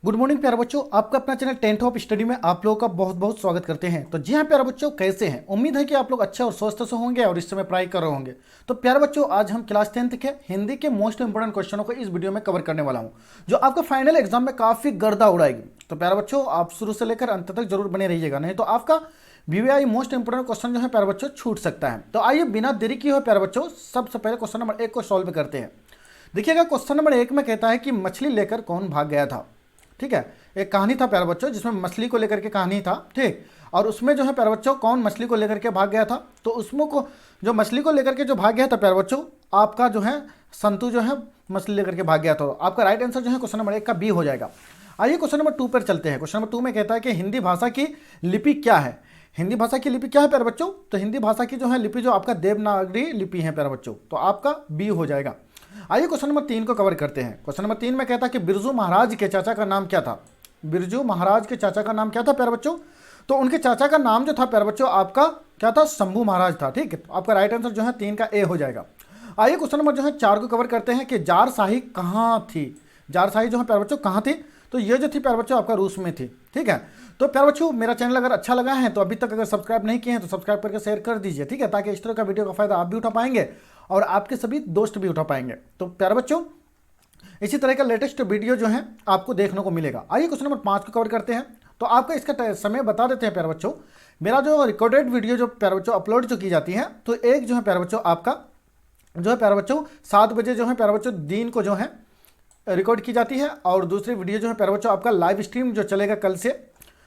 Good morning प्यारे बच्चों, आपका अपना चैनल 10th ऑफ स्टडी में आप लोगों का बहुत बहुत स्वागत करते हैं। तो जी हाँ प्यारे बच्चों, कैसे हैं? उम्मीद है कि आप लोग अच्छे और स्वस्थ से होंगे और इस समय पढ़ाई कर रहे होंगे। तो प्यारे बच्चों, आज हम क्लास 10th के हिंदी के मोस्ट इंपोर्टेंट क्वेश्चनों को इस वीडियो में कवर करने वाला हूँ, जो आपका फाइनल एग्जाम में काफ़ी गर्दा उड़ाएगी। तो प्यारे बच्चों, आप शुरू से लेकर अंत तक जरूर बने रहिएगा, नहीं तो आपका वीवीआई मोस्ट इंपोर्टेंट क्वेश्चन जो है प्यारे बच्चों छूट सकता है। तो आइए बिना देरी किए हुए प्यारे बच्चों, सबसे पहले क्वेश्चन नंबर 1 को सॉल्व करते हैं। देखिएगा, क्वेश्चन नंबर 1 में कहता है कि मछली लेकर कौन भाग गया था। ठीक है, एक कहानी था प्यारे बच्चों जिसमें मछली को लेकर के कहानी था। ठीक, और उसमें जो है प्यारे बच्चों कौन मछली को लेकर के भाग गया था, तो उसमें को जो मछली को लेकर के जो भाग गया था प्यारे बच्चों, आपका जो है संतु जो है मछली लेकर के भाग गया था। आपका राइट आंसर जो है क्वेश्चन नंबर 1 का बी हो जाएगा। आइए क्वेश्चन नंबर 2 पर चलते हैं। क्वेश्चन नंबर 2 में कहता है कि हिंदी भाषा की लिपि क्या है। हिंदी भाषा की लिपि क्या है प्यारे बच्चों? तो हिंदी भाषा की जो है लिपि जो आपका देवनागरी लिपि है प्यारे बच्चों, तो आपका बी हो जाएगा। आइए क्वेश्चन नंबर 3 को कवर करते हैं। क्वेश्चन नंबर 3 में कहता है कि बिरजू महाराज के चाचा का नाम क्या था। बिरजू महाराज के चाचा का नाम क्या था प्यारे बच्चों? तो उनके चाचा का नाम जो था प्यारे बच्चों आपका क्या था? शंभू महाराज था। ठीक है, तो आपका राइट आंसर जो है 3 का ए हो जाएगा। आइए क्वेश्चन नंबर जो है 4 को कवर करते हैं कि जार शाही कहाँ थी। जार शाही जो है प्यारे बच्चों कहाँ थी? तो ये जो थी प्यारे बच्चों आपका रूस में थी। ठीक है, तो प्यारे बच्चों मेरा चैनल अगर अच्छा लगा है तो अभी तक अगर सब्सक्राइब नहीं किए हैं तो सब्सक्राइब करके शेयर कर दीजिए। ठीक है, ताकि इस तरह का वीडियो का फायदा आप भी उठा पाएंगे और आपके सभी दोस्त भी उठा पाएंगे। तो प्यारे बच्चों इसी तरह का लेटेस्ट वीडियो जो है आपको देखने को मिलेगा। आइए क्वेश्चन नंबर 5 को कवर करते हैं। तो आपका इसका समय बता देते हैं प्यारे बच्चों। मेरा जो रिकॉर्डेड वीडियो जो प्यारे बच्चों अपलोड जो की जाती है, तो एक जो है प्यारे बच्चों आपका जो है प्यारे बच्चों 7 बजे जो है प्यारे बच्चों दिन को जो है रिकॉर्ड की जाती है, और दूसरी वीडियो जो है प्यारे बच्चों आपका लाइव स्ट्रीम जो चलेगा कल से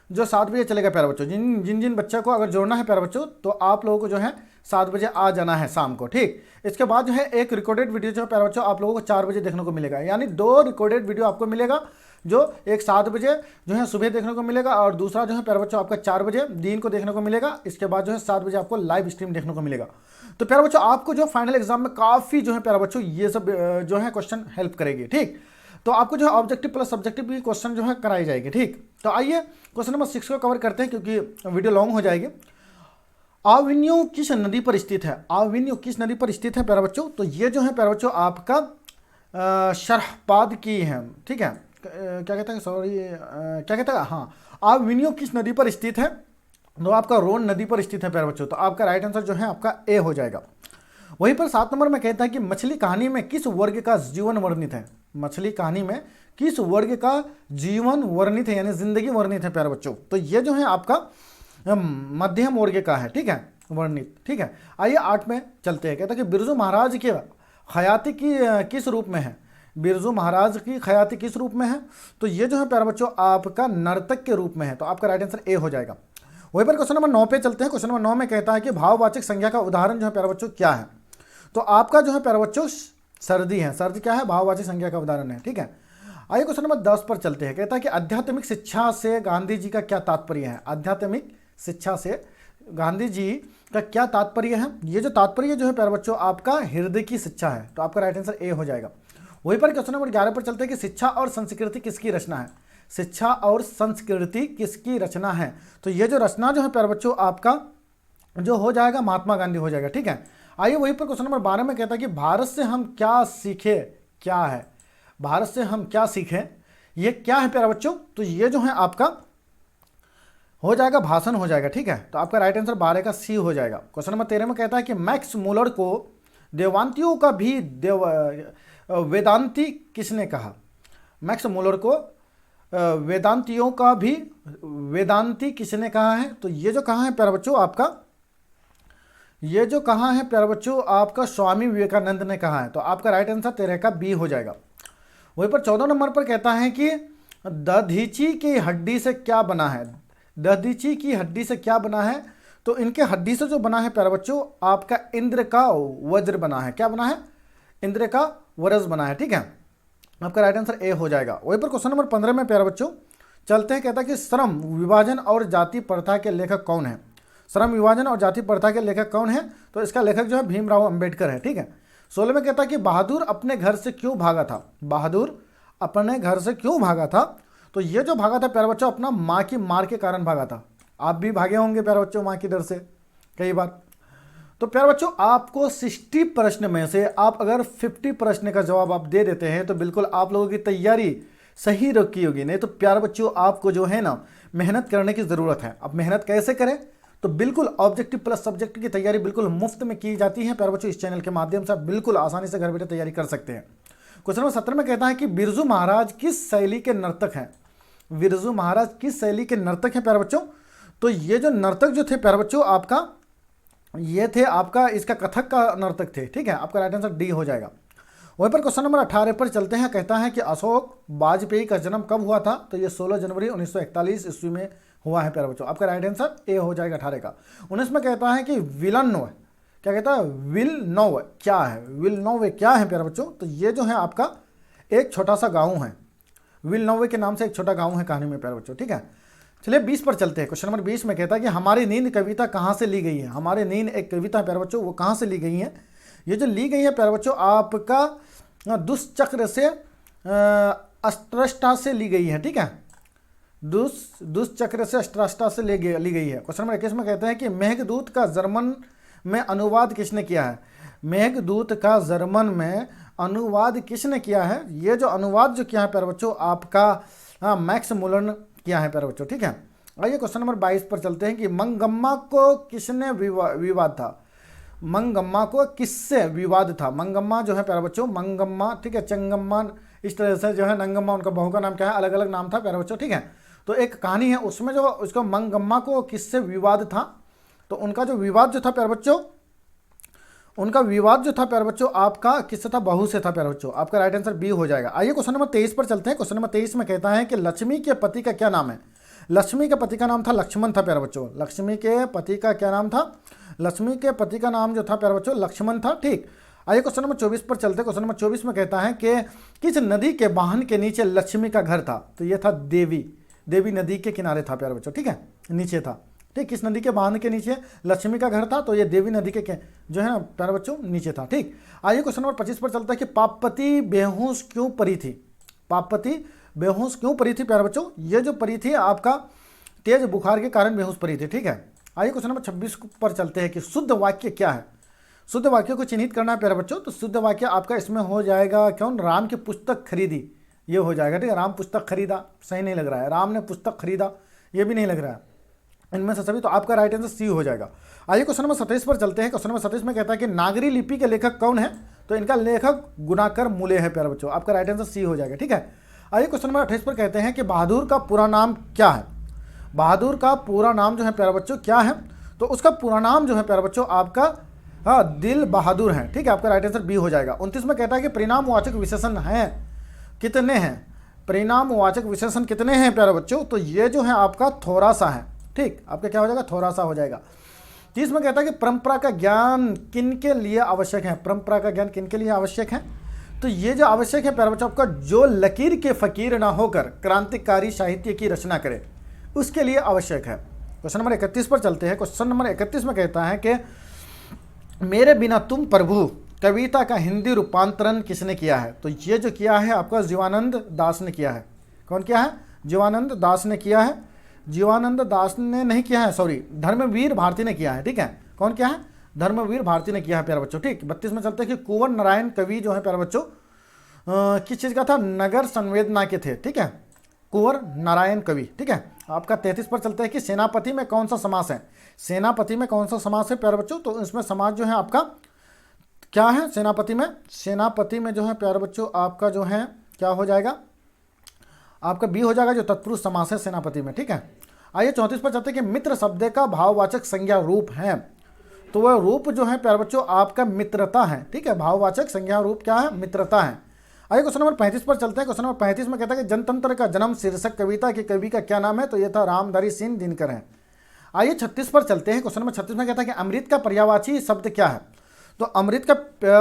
जो 7 बजे चलेगा प्यारे बच्चों। जिन बच्चों को अगर जोड़ना है प्यारे बच्चों, तो आप लोगों को जो है 7 बजे आ जाना है शाम को। ठीक, इसके बाद जो है एक रिकॉर्डेड वीडियो जो है प्यारे बच्चों आप लोगों को 4 बजे देखने को मिलेगा, यानी 2 रिकॉर्डेड वीडियो आपको मिलेगा, जो एक 7 बजे जो है सुबह देखने को मिलेगा और दूसरा जो है प्यारे बच्चों आपका 4 बजे दिन को देखने को मिलेगा। इसके बाद जो है 7 बजे आपको लाइव स्ट्रीम देखने को मिलेगा। तो प्यारे बच्चों आपको जो फाइनल एग्जाम में काफ़ी जो है प्यारे बच्चों ये सब जो है क्वेश्चन हेल्प करेगी। ठीक, तो आपको जो है ऑब्जेक्टिव प्लस सब्जेक्टिव भी क्वेश्चन जो है कराई जाएगी। ठीक, तो आइए क्वेश्चन नंबर 6 को कवर करते हैं क्योंकि वीडियो लॉन्ग हो जाएगी। आविन्यू किस नदी पर स्थित है? आविन्यू किस नदी पर स्थित है प्यारे बच्चों? तो ये जो है प्यारे बच्चों आपका शरहपाद की है। ठीक है, क्या कहता है, सॉरी क्या कहता है, हाँ, आविन्यू किस नदी पर स्थित है? तो आपका रोन नदी पर स्थित है प्यारे बच्चों, तो आपका राइट आंसर जो है आपका ए हो जाएगा। वहीं पर 7 नंबर में कहता है कि मछली कहानी में किस वर्ग का जीवन वर्णित है। मछली कहानी में किस वर्ग का जीवन वर्णित है, यानी जिंदगी वर्णित है प्यारे बच्चों? तो ये जो है आपका मध्यम वर्ग का है। ठीक है, वर्णित। ठीक है, आइए 8 में चलते हैं। कहता है कि बिरजू महाराज की हयाती की किस रूप में है। बिरजू महाराज की हयाती किस रूप में है? तो ये जो है प्यारे बच्चों आपका नर्तक के रूप में है, तो आपका राइट आंसर ए हो जाएगा। वहीं पर क्वेश्चन नंबर 9 पे चलते हैं। क्वेश्चन नंबर 9 में कहता है कि भाववाचक संज्ञा का उदाहरण जो है प्यारे बच्चों क्या है। तो आपका जो है प्यारे बच्चों सर्दी है। सर्दी क्या है? भाववाचक संज्ञा का उदाहरण है। ठीक है, आइए क्वेश्चन नंबर 10 पर चलते हैं। कहता है कि आध्यात्मिक शिक्षा से गांधी जी का क्या तात्पर्य है। आध्यात्मिक शिक्षा से गांधी जी का क्या तात्पर्य है? ये जो तात्पर्य जो है प्यारे बच्चों आपका हृदय की शिक्षा है, तो आपका राइट आंसर ए हो जाएगा। वहीं पर क्वेश्चन नंबर 11 पर चलते हैं कि शिक्षा और संस्कृति किसकी रचना है। शिक्षा और संस्कृति किसकी रचना है? तो ये जो रचना जो है प्यारे बच्चों आपका जो हो जाएगा महात्मा गांधी हो जाएगा। ठीक है, आइए वहीं पर क्वेश्चन नंबर 12 में कहता है कि भारत से हम क्या सीखे। क्या है भारत से हम क्या सीखें? ये क्या है प्यारे बच्चों? तो ये जो है आपका हो जाएगा भाषण हो जाएगा। ठीक है, तो आपका राइट आंसर 12 का सी हो जाएगा। क्वेश्चन नंबर 13 में कहता है कि मैक्स मूलर को देवांतियों का भी वेदांती किसने कहा। मैक्स मूलर को वेदांतियों का भी वेदांती किसने कहा है? तो ये जो कहा है प्यारे बच्चों आपका, ये जो कहा है प्यारे बच्चों आपका स्वामी विवेकानंद ने कहा है, तो आपका राइट आंसर 13 का बी हो जाएगा। वहीं पर 14 नंबर पर कहता है कि दधीची की हड्डी से क्या बना है। दधीची की हड्डी से क्या बना है? तो इनके हड्डी से जो बना है प्यारे बच्चों आपका इंद्र का वज्र बना है। क्या बना है? इंद्र का वज्र बना है। ठीक है, आपका राइट आंसर ए हो जाएगा। वहीं पर क्वेश्चन नंबर 15 में प्यारे बच्चों चलते हैं। कहता है कि श्रम विभाजन और जाति प्रथा के लेखक कौन है। श्रम विभाजन और जाति प्रथा के लेखक कौन है? तो इसका लेखक जो है भीमराव अंबेडकर है। ठीक है, 16 में कहता है कि बहादुर अपने घर से क्यों भागा था। बहादुर अपने घर से क्यों भागा था? तो ये जो भागा था प्यारे बच्चों अपना माँ की मार के कारण भागा था। आप भी भागे होंगे प्यारे बच्चों माँ की डर से कई बार। तो प्यारे बच्चों आपको 60 प्रश्न में से आप अगर 50 प्रश्न का जवाब आप दे देते हैं तो बिल्कुल आप लोगों की तैयारी सही रखी होगी। नहीं तो प्यारे बच्चों आपको जो है ना मेहनत करने की ज़रूरत है। अब मेहनत कैसे करें, तो बिल्कुल ऑब्जेक्टिव प्लस सब्जेक्ट की तैयारी बिल्कुल मुफ्त में की जाती है प्यारे बच्चों। इस चैनल के माध्यम से आप बिल्कुल आसानी से घर बैठे तैयारी कर सकते हैं। क्वेश्चन नंबर 17 में कहता है कि बिरजू महाराज किस शैली के नर्तक हैं। बिरजू महाराज किस शैली के नर्तक हैं प्यारे बच्चों। तो ये जो नर्तक जो थे प्यारे बच्चों आपका, ये थे आपका इसका कथक का नर्तक थे। ठीक है, आपका राइट आंसर डी हो जाएगा। वहीं पर क्वेश्चन नंबर 18 पर चलते हैं। कहता है कि अशोक वाजपेयी का जन्म कब हुआ था। तो ये 16 जनवरी 1941 ईस्वी में हुआ है प्यारे बच्चों। आपका राइट आंसर ए हो जाएगा 18 का। 19 में कहता है कि विलनोव, क्या कहता है, विलनोव क्या है, विलनोव क्या है प्यारे बच्चों। तो ये जो है आपका एक छोटा सा गाँव है, विलनोव के नाम से एक छोटा गाँव है कहानी में प्यारे बच्चों। ठीक है, चलिए 20 पर चलते हैं। क्वेश्चन नंबर 20 में कहता है कि हमारी नींद कविता कहाँ से ली गई है। हमारी नींद एक कविता है प्यारे बच्चों, वो कहाँ से ली गई है। ये जो ली गई है प्यारे बच्चों आपका दुष्चक्र से अष्टरष्टा से ली गई है। ठीक है, दुष्चक्र से अष्टरष्टा से ली गई है। क्वेश्चन नंबर 21 में कहते हैं कि मेघदूत का जर्मन में अनुवाद किसने किया है। मेघदूत का जर्मन में अनुवाद किसने किया है। ये जो अनुवाद जो किया है प्यारे बच्चों आपका मैक्स मुलर किया है प्यारे बच्चों। ठीक है, आइए क्वेश्चन नंबर 22 पर चलते हैं कि मंगम्मा को किसने विवाद था। मंगम्मा को किससे विवाद था। मंगम्मा जो है प्यारे बच्चों, मंगम्मा, ठीक है, चंगम्मा, इस तरह से जो है नंगम्मा, उनका बहू का नाम क्या है, अलग अलग नाम था प्यारे बच्चों। ठीक है, तो एक कहानी है उसमें जो उसको मंगम्मा को किससे विवाद था। तो उनका जो विवाद जो था प्यारे बच्चों, उनका विवाद जो था प्यारे बच्चों आपका किससे था, बहू से था प्यारे बच्चों। आपका राइट आंसर बी हो जाएगा। आइए क्वेश्चन नंबर 23 पर चलते हैं। क्वेश्चन नंबर 23 में कहता है कि लक्ष्मी के पति का क्या नाम है। लक्ष्मी के पति का नाम था लक्ष्मण था प्यारे बच्चों। लक्ष्मी के पति का क्या नाम था, लक्ष्मी के पति का नाम जो था प्यारे बच्चों लक्ष्मण था। ठीक, आइए क्वेश्चन नंबर 24 पर चलते हैं। क्वेश्चन नंबर 24 में कहता है कि किस नदी के बांध के नीचे लक्ष्मी का घर था। तो ये था देवी नदी के किनारे था प्यारे बच्चों। ठीक है, नीचे था। ठीक, किस नदी के बांध के नीचे लक्ष्मी का घर था। तो ये देवी नदी के जो है ना प्यारे बच्चों नीचे था। ठीक, आइए क्वेश्चन नंबर 25 पर चलता है कि पापति बेहोश क्यों पड़ी थी। पापति बेहोश क्यों पड़ी थी प्यारे बच्चों। ये जो पड़ी थी आपका तेज बुखार के कारण बेहोश पड़ी थी। ठीक है, आइए क्वेश्चन नंबर 26 पर चलते हैं कि शुद्ध वाक्य क्या है। शुद्ध वाक्य को चिन्हित करना है प्यारे बच्चों। तो शुद्ध वाक्य आपका इसमें हो जाएगा कौन, राम की पुस्तक खरीदी, ये हो जाएगा। ठीक है, राम पुस्तक खरीदा सही नहीं लग रहा है, राम ने पुस्तक खरीदा ये भी नहीं लग रहा है इनमें से सभी। तो आपका राइट आंसर सी हो जाएगा। आइए क्वेश्चन नंबर 27 पर चलते हैं। क्वेश्चन नंबर 27 में कहता है कि नागरी लिपि के लेखक कौन है। तो इनका लेखक गुणाकर मूले है प्यारे बच्चों। आपका राइट आंसर सी हो जाएगा। ठीक है, आइए क्वेश्चन नंबर 28 पर कहते हैं कि बहादुर का पूरा नाम क्या है। बहादुर का पूरा नाम जो है प्यारे बच्चों क्या है। तो उसका पूरा नाम जो है प्यारे बच्चों आपका दिल बहादुर है। ठीक है, आपका राइट आंसर बी हो जाएगा। 29 में कहता है कि परिणामवाचक विशेषण हैं कितने हैं। परिणामवाचक विशेषण कितने हैं प्यारे बच्चों। तो ये जो है आपका थोड़ा सा है। ठीक, आपका क्या हो जाएगा, थोड़ा सा हो जाएगा। 30 में कहता है कि परंपरा का ज्ञान किन के लिए आवश्यक है। परंपरा का ज्ञान किन के लिए आवश्यक है। तो ये जो आवश्यक है प्यारे बच्चों आपका जो लकीर के फकीर ना होकर क्रांतिकारी साहित्य की रचना करे उसके लिए आवश्यक है। क्वेश्चन नंबर 31 पर चलते हैं। क्वेश्चन नंबर 31 में कहता है कि मेरे बिना तुम प्रभु कविता का हिंदी रूपांतरण किसने किया है। तो ये जो किया है आपका जीवानंद दास ने किया है। कौन किया है, जीवानंद दास ने किया है। जीवानंद दास ने नहीं किया है, सॉरी, धर्मवीर भारती ने किया है। ठीक है, कौन किया है, धर्मवीर भारती ने किया है प्यारे बच्चों। ठीक, 32 में चलते हैं कि कुंवर नारायण कवि जो है प्यारे बच्चों किस चीज़ का था, नगर संवेदना के थे। ठीक है, कुंवर नारायण कवि। ठीक है, आपका 33 पर चलते हैं कि सेनापति में कौन सा समास है। सेनापति में कौन सा समास है प्यारे बच्चों। तो इसमें समास जो है आपका क्या है सेनापति में। सेनापति में जो है प्यारे बच्चों आपका जो है क्या हो जाएगा, आपका बी हो जाएगा जो तत्पुरुष समास है सेनापति में। ठीक है, आइए 34 पर चलते हैं कि मित्र शब्द का भाववाचक संज्ञा रूप है। तो वह रूप जो है प्यारे बच्चों आपका मित्रता है। ठीक है, भाववाचक संज्ञा रूप क्या है, मित्रता है। आइए क्वेश्चन नंबर 35 पर चलते हैं। क्वेश्चन नंबर 35 में कहता है कि जनतंत्र का जन्म शीर्षक कविता के कवि का क्या नाम है। तो यह था रामधारी सिंह दिनकर है। आइए 36 पर चलते हैं। क्वेश्चन नंबर 36 में कहता है कि अमृत का पर्यायवाची शब्द क्या है। तो अमृत का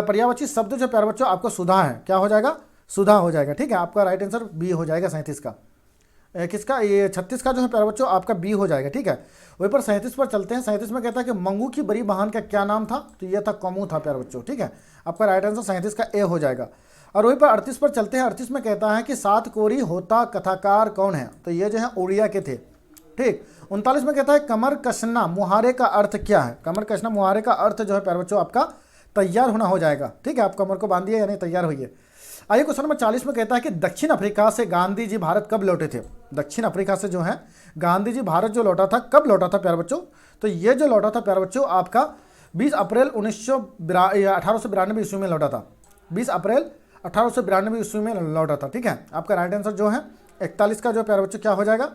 पर्यायवाची शब्द जो प्यारे बच्चों आपको सुधा है। क्या हो जाएगा, सुधा हो जाएगा। ठीक है, आपका राइट आंसर बी हो जाएगा 37 का। किसका, ये 36 का जो है प्यारे बच्चों आपका बी हो जाएगा। ठीक है, वहीं पर 37 पर चलते हैं। 37 में कहता है कि मंगू की बड़ी बहन का क्या नाम था। तो यह था कमू था प्यारे बच्चों। ठीक है, आपका राइट आंसर 37 का ए हो जाएगा। और वहीं पर 38 पर चलते हैं। 38 में कहता है कि सात कोरी होता कथाकार कौन है। तो ये जो है उड़िया के थे। ठीक, 39 में कहता है कमर कसना मुहारे का अर्थ क्या है। कमर कसना मुहारे का अर्थ जो है प्यारे बच्चों आपका तैयार होना हो जाएगा। ठीक है, आप कमर को बांधिए यानी तैयार होइए। आइए क्वेश्चन नंबर 40 में कहता है कि दक्षिण अफ्रीका से गांधी जी भारत कब लौटे थे। दक्षिण अफ्रीका से जो है गांधी जी भारत जो लौटा था, कब लौटा था प्यारे बच्चों। तो ये जो लौटा था प्यारे बच्चों आपका 20 अप्रैल 1892 ईस्वी में लौटा था। 20 अप्रैल 1892 ईस्वी में लौटा था। ठीक है, आपका राइट आंसर जो है 41 का जो प्यारे बच्चों क्या हो जाएगा,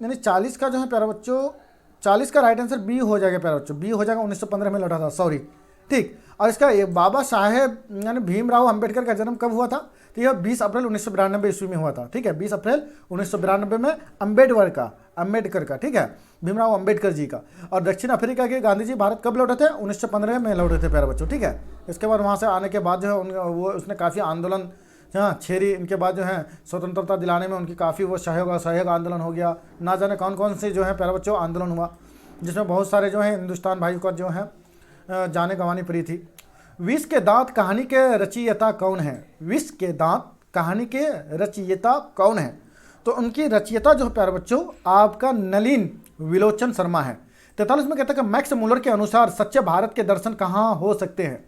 यानी 40 का जो है प्यारे बच्चों 40 का राइट आंसर बी हो जाएगा प्यारे बच्चों, बी हो जाएगा। 1915 में लौटा था, सॉरी। ठीक, और इसका ये बाबा साहेब यानी भीमराव अंबेडकर का जन्म कब हुआ था। तो यह 20 अप्रैल 1992 ईस्वी में हुआ था। ठीक है, 20 अप्रैल 1992 में अंबेडकर का ठीक है, भीमराव अंबेडकर जी का। और दक्षिण अफ्रीका के गांधी जी भारत कब लौटे थे, 1915 में लौटे थे प्यारे बच्चों। ठीक है, इसके बाद वहाँ से आने के बाद जो है उसने काफ़ी आंदोलन छेड़ी। इनके बाद जो है स्वतंत्रता दिलाने में उनकी काफ़ी वो सहयोग आंदोलन हो गया। ना जाने कौन कौन से जो है प्यारे बच्चों आंदोलन हुआ, जिसमें बहुत सारे जो है हिंदुस्तान भाई को जो है जाने गंवानी पड़ी थी। विष के दांत कहानी के रचयिता कौन है। विष के दांत कहानी के रचयिता कौन है। तो उनकी रचयिता जो है प्यारे बच्चों आपका नलिन विलोचन शर्मा है। 43 में कहता है कि मैक्स मुलर के अनुसार सच्चे भारत के दर्शन कहाँ हो सकते हैं।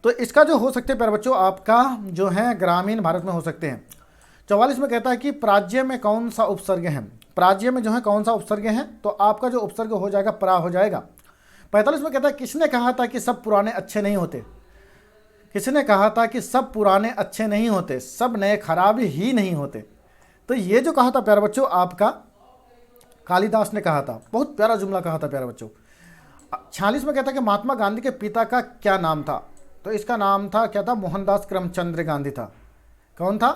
तो इसका जो हो सकते हैं प्यारे बच्चों आपका जो है ग्रामीण भारत में हो सकते हैं। 44 में कहता है कि प्राज्य में कौन सा उपसर्ग है। प्राज्य में जो है कौन सा उपसर्ग है, तो आपका जो उपसर्ग हो जाएगा प्रा हो जाएगा। 45 में कहता है किसने कहा था कि सब पुराने अच्छे नहीं होते। किसने कहा था कि सब पुराने अच्छे नहीं होते, सब नए खराब ही नहीं होते। तो ये जो कहा था प्यारे बच्चों आपका कालिदास ने कहा था, बहुत प्यारा जुमला कहा था प्यारे बच्चों। 46 में कहता है कि महात्मा गांधी के पिता का क्या नाम था। तो इसका नाम था क्या था, मोहनदास करमचंद गांधी था। कौन था,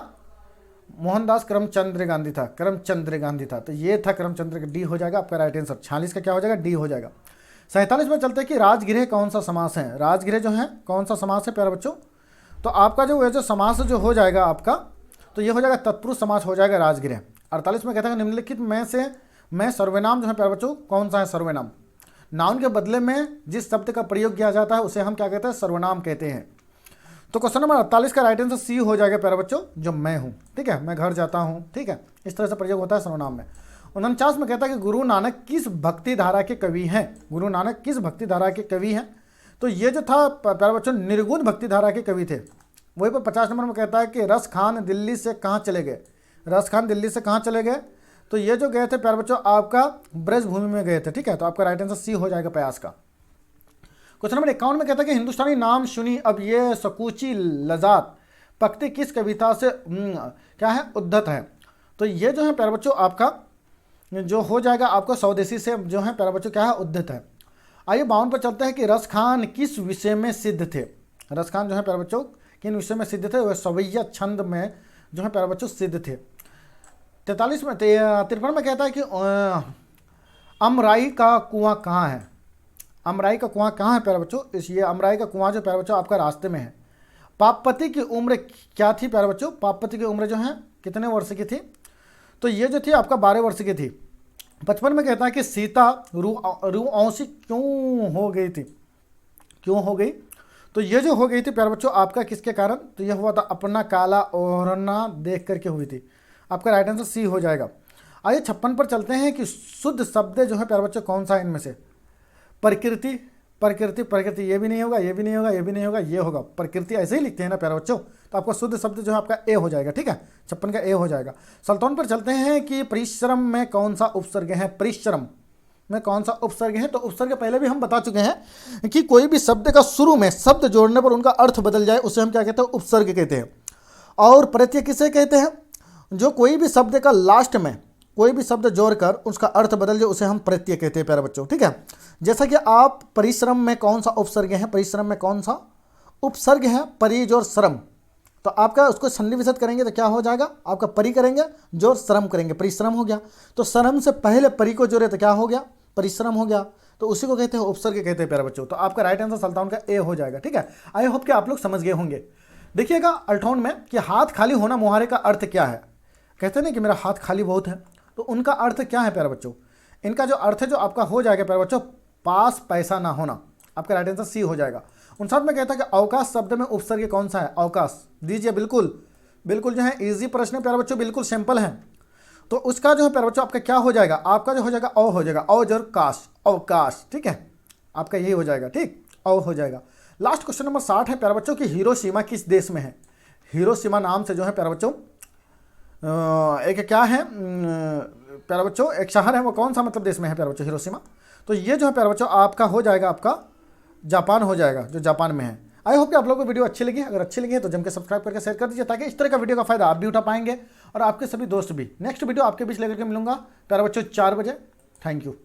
मोहनदास करमचंद गांधी था, करमचंद गांधी था। तो ये था करमचंद, डी हो जाएगा आपका राइट आंसर। 46 का क्या हो जाएगा, डी हो जाएगा। 47 में चलते हैं कि राजगृह कौन सा समास है। राजगृह जो है कौन सा समास है प्यारे बच्चों। तो आपका जो समास जो हो जाएगा आपका, तो ये हो जाएगा तत्पुरुष समास हो जाएगा राजगृह। 48 में कहता है निम्नलिखित में से मैं सर्वनाम जो है प्यारे बच्चों कौन सा है। सर्वनाम नाउन के बदले में जिस शब्द का प्रयोग किया जाता है उसे हम क्या कहते हैं, सर्वनाम कहते हैं। तो क्वेश्चन नंबर 48 का राइट आंसर सी हो जाएगा प्यारे बच्चों, जो मैं हूँ। ठीक है, मैं घर जाता हूँ। ठीक है, इस तरह से प्रयोग होता है सर्वनाम में। 49 में कहता है कि गुरु नानक किस भक्ति धारा के कवि हैं। गुरु नानक किस भक्ति धारा के कवि हैं। तो ये जो था प्यारे बच्चों निर्गुण भक्ति धारा के कवि थे। वहीं पर 50 नंबर में कहता है कि रस खान दिल्ली से कहाँ चले गए। रस खान दिल्ली से कहाँ चले गए। तो ये जो गए थे प्यारे बच्चों आपका ब्रजभूमि में गए थे। ठीक है, तो आपका राइट आंसर सी हो जाएगा प्रयास का। क्वेश्चन नंबर 51 में कहता है कि हिंदुस्तानी नाम सुनी अब ये सकूची लजात पकती किस कविता से क्या है, उद्धत है। तो ये जो है प्यारे बच्चों आपका जो हो जाएगा आपको स्वदेशी से जो है प्यारे बच्चों क्या है, उद्धत है। आइए 52 पर चलते हैं कि रस खान किस विषय में सिद्ध थे। रस खान जो है प्यारे बच्चों किन विषय में सिद्ध थे, वह सवैया छंद में जो है प्यारे बच्चों सिद्ध थे। 53 में 53 में कहता है कि अमराई का कुआं कहाँ है। अमराई का कुआं कहाँ है प्यारे बच्चों। ये अमराई का कुआं जो प्यारे बच्चों आपका रास्ते में है। पापपति की उम्र क्या थी प्यारे बच्चों। पापपति की उम्र जो है कितने वर्ष की थी। तो ये जो थी आपका 12 वर्ष की थी। 55 में कहता है कि सीता रुऔसी क्यों हो गई थी। क्यों हो गई। तो ये जो हो गई थी प्यारे बच्चों आपका किसके कारण। तो यह हुआ था अपना काला ओढ़ना देख करके हुई थी। आपका राइट आंसर सी हो जाएगा। आइए 56 पर चलते हैं कि शुद्ध शब्द जो है प्यारे बच्चों कौन सा है इनमें से। प्रकृति प्रकृति प्रकृति, ये भी नहीं होगा, ये भी नहीं होगा, ये भी नहीं होगा, ये होगा। प्रकृति ऐसे ही लिखते हैं ना प्यारे बच्चों। तो आपका शुद्ध शब्द जो है आपका ए हो जाएगा। ठीक है, 56 का ए हो जाएगा। 57 पर चलते हैं कि परिश्रम में कौन सा उपसर्ग है। परिश्रम में कौन सा उपसर्ग है। तो उपसर्ग पहले भी हम बता चुके हैं कि कोई भी शब्द का शुरू में शब्द जोड़ने पर उनका अर्थ बदल जाए उसे हम क्या कहते हैं, उपसर्ग कहते हैं। और प्रत्यय किसे कहते हैं, जो कोई भी शब्द का लास्ट में कोई भी शब्द जोड़कर उसका अर्थ बदल जाए उसे हम प्रत्यय कहते हैं प्यारे बच्चों। ठीक है, जैसा कि आप परिश्रम में कौन सा उपसर्ग है। परिश्रम में कौन सा उपसर्ग है, परिज और श्रम। तो आपका उसको संधि विच्छेद करेंगे तो क्या हो जाएगा, आपका परि करेंगे जो श्रम करेंगे, परिश्रम हो गया। तो श्रम से पहले परि को जोड़े तो क्या हो गया, परिश्रम हो गया। तो उसी को कहते हैं उपसर्ग कहते हैं प्यारे बच्चों। तो आपका राइट आंसर 57 का ए हो जाएगा। ठीक है, आई होप कि आप लोग समझ गए होंगे। देखिएगा 58 में कि हाथ खाली होना मुहावरे का अर्थ क्या है। कहते हैं ना कि मेरा हाथ खाली बहुत है, तो उनका अर्थ क्या है प्यारे बच्चों। इनका जो अर्थ है जो आपका हो जाएगा प्यारे बच्चों, पास पैसा ना होना। आपका राइट आंसर सी हो जाएगा। 59 में कहता है कि अवकाश शब्द में उपसर्ग कौन सा है। अवकाश दीजिए, बिल्कुल बिल्कुल जो है इजी प्रश्न है प्यारे बच्चों, बिल्कुल सिंपल है। तो उसका जो है प्यारे बच्चों आपका क्या हो जाएगा, आपका जो हो जाएगा अव हो जाएगा। अव जो काश, अवकाश। ठीक है, आपका यही हो जाएगा। ठीक, अव हो जाएगा। लास्ट क्वेश्चन नंबर 60 है प्यारे बच्चों कि हिरोशिमा किस देश में है। हिरोशिमा नाम से जो है प्यारे बच्चों एक क्या है प्यारे बच्चों, एक शहर है, वो कौन सा मतलब देश में है प्यारे बच्चों, हिरोशिमा। तो ये जो है प्यारे बच्चों आपका हो जाएगा, आपका जापान हो जाएगा, जो जापान में है। आई होप कि आप लोगों को वीडियो अच्छी लगी। अगर अच्छी लगी है तो जम के सब्सक्राइब करके शेयर कर दीजिए, ताकि इस तरह का वीडियो का फायदा आप भी उठा पाएंगे और आपके सभी दोस्त भी। नेक्स्ट वीडियो आपके बीच लेकर के मिलूंगा प्यारे बच्चों 4 बजे। Thank you.